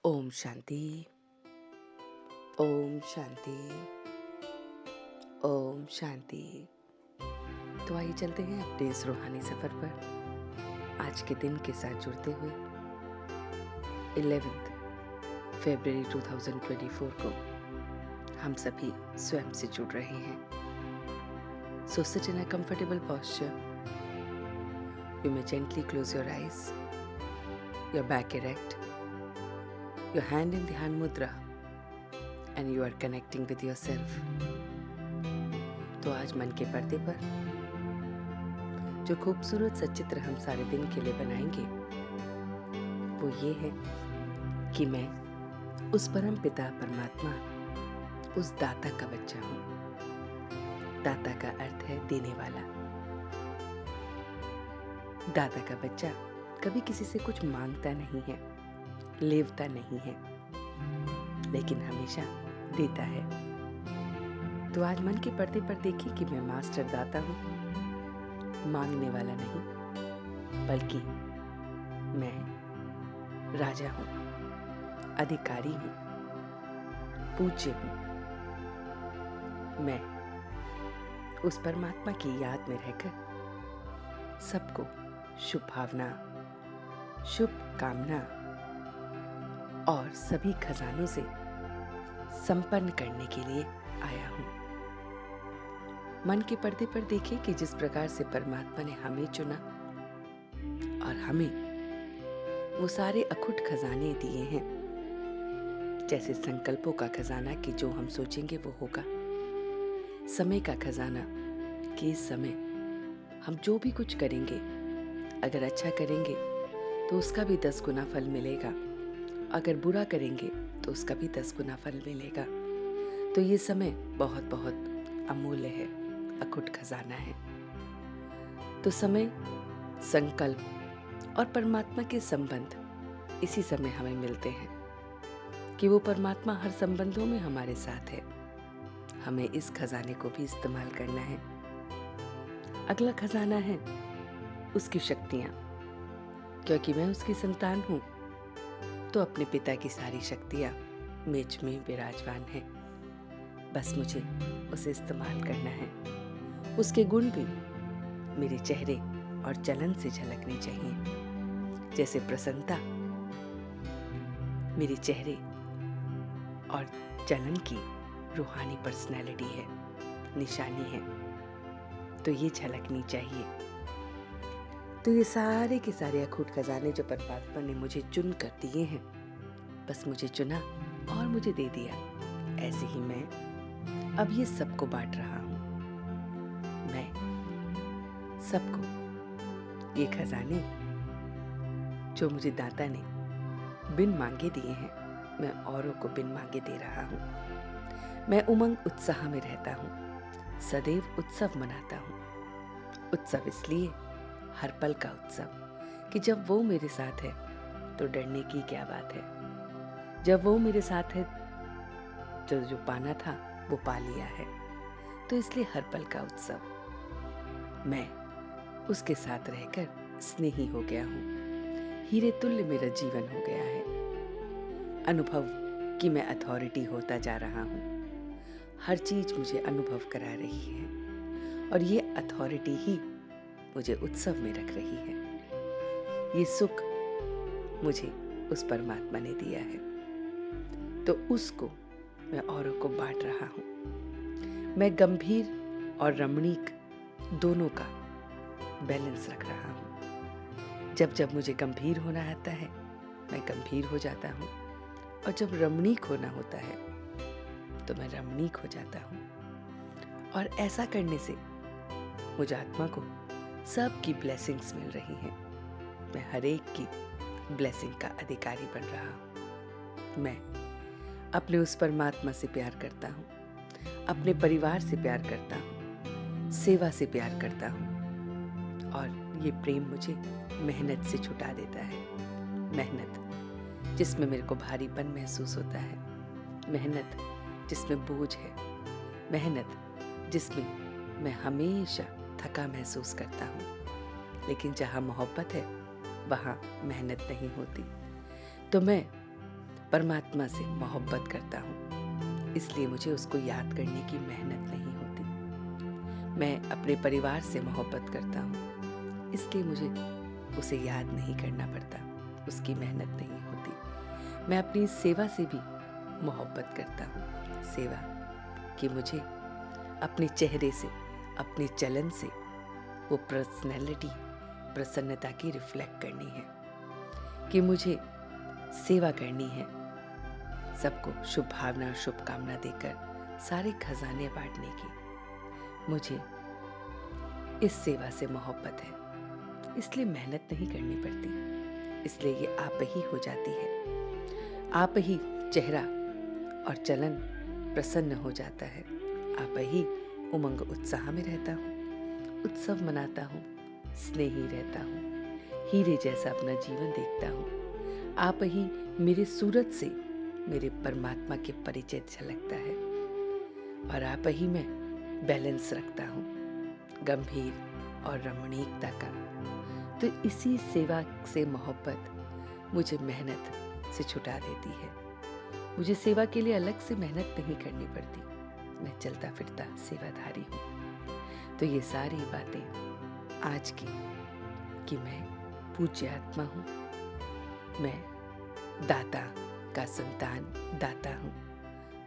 ओम शांति। ओम शांति। ओम शांति। तो आइए चलते हैं अपने इस रूहानी सफर पर आज के दिन के साथ जुड़ते हुए 11 फरवरी 2024 को हम सभी स्वयं से जुड़ रहे हैं। So sit in a comfortable posture. You may gently close your eyes, your back erect, your hand in the hand मुद्रा and you are connecting with yourself। तो आज मन के पर्दे पर जो खूबसूरत सा चित्र हम सारे दिन के लिए बनाएंगे वो ये है कि मैं उस परम पिता परमात्मा, उस दाता का बच्चा हूँ। दाता का अर्थ है देने वाला। दाता का बच्चा कभी किसी से कुछ मांगता नहीं है, लेवता नहीं है, लेकिन हमेशा देता है। तो आज मन के पर्दे पर देखिए कि मैं मास्टर दाता हूँ, मांगने वाला नहीं, बल्कि मैं राजा हूँ, अधिकारी हूँ, पूज्य हूँ। मैं उस परमात्मा की याद में रहकर सबको शुभ भावना, शुभ कामना और सभी खजानों से संपन्न करने के लिए आया हूं। मन के पर्दे पर देखिए कि जिस प्रकार से परमात्मा ने हमें चुना और हमें वो सारे अखुट खजाने दिए हैं, जैसे संकल्पों का खजाना कि जो हम सोचेंगे वो होगा, समय का खजाना कि इस समय हम जो भी कुछ करेंगे अगर अच्छा करेंगे तो उसका भी 10 गुना फल मिलेगा, अगर बुरा करेंगे तो उसका भी 10 गुना फल मिलेगा। तो ये समय बहुत बहुत अमूल्य है, अखुट खजाना है। तो समय, संकल्प और परमात्मा के संबंध इसी समय हमें मिलते हैं कि वो परमात्मा हर संबंधों में हमारे साथ है। हमें इस खजाने को भी इस्तेमाल करना है। अगला खजाना है उसकी शक्तियां। क्योंकि मैं उसकी संतान हूं तो अपने पिता की सारी शक्तियां मुझ में विराजमान है। बस मुझे उसे इस्तेमाल करना है। उसके गुण भी मेरे चेहरे और चलन से झलकने चाहिए। जैसे प्रसन्नता मेरे चेहरे और चलन की रूहानी पर्सनैलिटी है, निशानी है, तो ये झलकनी चाहिए। तो ये सारे के सारे अखूट खजाने जो परमात्मा ने मुझे चुन कर दिए हैं, बस मुझे चुना और मुझे दे दिया। ऐसे ही मैं अब ये सबको बांट रहा हूं। मैं सबको ये खजाने जो मुझे दाता ने बिन मांगे दिए हैं, मैं औरों को बिन मांगे दे रहा हूं। मैं उमंग उत्साह में रहता हूं, सदैव उत्सव मनाता हूं। उत्सव इसलिए, हर पल का उत्सव, कि जब वो मेरे साथ है तो डरने की क्या बात है। जब वो मेरे साथ है तो जो पाना था वो पा लिया है। तो इसलिए हर पल का उत्सव। मैं उसके साथ रहकर स्नेही हो गया हूँ। हीरे तुल्य मेरा जीवन हो गया है। अनुभव कि मैं अथॉरिटी होता जा रहा हूँ। हर चीज मुझे अनुभव करा रही है और ये अथॉरिटी ही मुझे उत्सव में रख रही है। ये सुख मुझे उस परमात्मा ने दिया है, तो उसको मैं औरों को बांट रहा हूं। मैं गंभीर और रमणीक दोनों का बैलेंस रख रहा हूं। जब जब मुझे गंभीर होना आता है मैं गंभीर हो जाता हूं, और जब रमणीक होना होता है तो मैं रमणीक हो जाता हूं। और ऐसा करने से मुझे आत्मा को सबकी ब्लेसिंग्स मिल रही हैं। मैं हर एक की ब्लेसिंग का अधिकारी बन रहा हूं। मैं अपने उस परमात्मा से प्यार करता हूं, अपने परिवार से प्यार करता हूं, सेवा से प्यार करता हूं, और ये प्रेम मुझे मेहनत से छुटा देता है। मेहनत जिसमें मेरे को भारीपन महसूस होता है, मेहनत जिसमें बोझ है, मेहनत जिसमें मैं हमेशा थका महसूस करता हूँ। लेकिन जहाँ मोहब्बत है वहाँ मेहनत नहीं होती। तो मैं परमात्मा से मोहब्बत करता हूँ, इसलिए मुझे उसको याद करने की मेहनत नहीं होती। मैं अपने परिवार से मोहब्बत करता हूँ, इसलिए मुझे उसे याद नहीं करना पड़ता, उसकी मेहनत नहीं होती। मैं अपनी सेवा से भी मोहब्बत करता हूँ, सेवा कि मुझे अपने चेहरे से, अपने चलन से वो पर्सनैलिटी, प्रसन्नता की रिफ्लेक्ट करनी है, कि मुझे सेवा करनी है, सबको शुभ भावना और शुभकामना देकर सारे खजाने बांटने की। मुझे इस सेवा से मोहब्बत है, इसलिए मेहनत नहीं करनी पड़ती, इसलिए ये आप ही हो जाती है। आप ही चेहरा और चलन प्रसन्न हो जाता है, आप ही उमंग उत्साह में रहता हूँ, उत्सव मनाता हूँ, स्नेही रहता हूँ, हीरे जैसा अपना जीवन देखता हूँ। आप ही मेरे सूरत से मेरे परमात्मा के परिचय झलकता है, और आप ही मैं बैलेंस रखता हूँ, गंभीर और रमणीकता का। तो इसी सेवा से मोहब्बत मुझे मेहनत से छुटा देती है। मुझे सेवा के लिए अलग से मेहनत नहीं करनी पड़ती, मैं चलता फिरता सेवाधारी हूँ। तो ये सारी बातें आज की कि मैं पूज्य आत्मा हूँ, मैं दाता का संतान, दाता हूँ,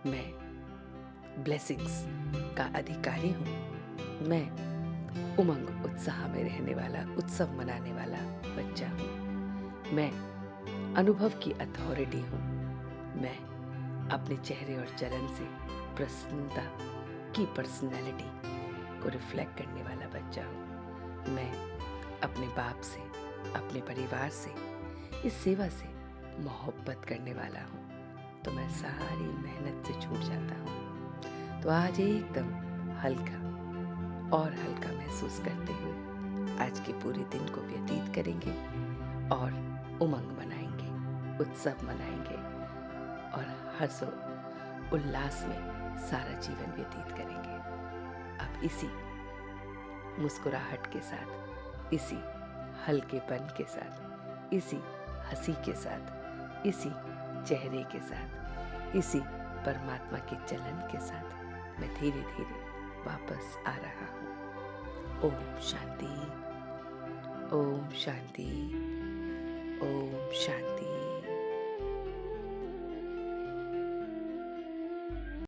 मैं ब्लेसिंग्स का अधिकारी हूँ, मैं उमंग उत्साह में रहने वाला, उत्सव मनाने वाला बच्चा हूँ, मैं अनुभव की अथॉरिटी हूँ, मैं अपने चेहरे और चलन से प्रसन्नता की पर्सनैलिटी को रिफ्लेक्ट करने वाला बच्चा हूँ, मैं अपने बाप से, अपने परिवार से, इस सेवा से मोहब्बत करने वाला हूँ, तो मैं सारी मेहनत से छूट जाता हूँ। तो आज एकदम हल्का और हल्का महसूस करते हुए आज के पूरे दिन को व्यतीत करेंगे और उमंग मनाएंगे, उत्सव मनाएंगे और हर्षो उल्लास में सारा जीवन व्यतीत करेंगे। अब इसी मुस्कुराहट के साथ, इसी हल्केपन के साथ, इसी हंसी के साथ, इसी चेहरे के साथ, इसी परमात्मा के चलन के साथ मैं धीरे धीरे वापस आ रहा हूँ। ओम शांति, ओम शांति, ओम शांति।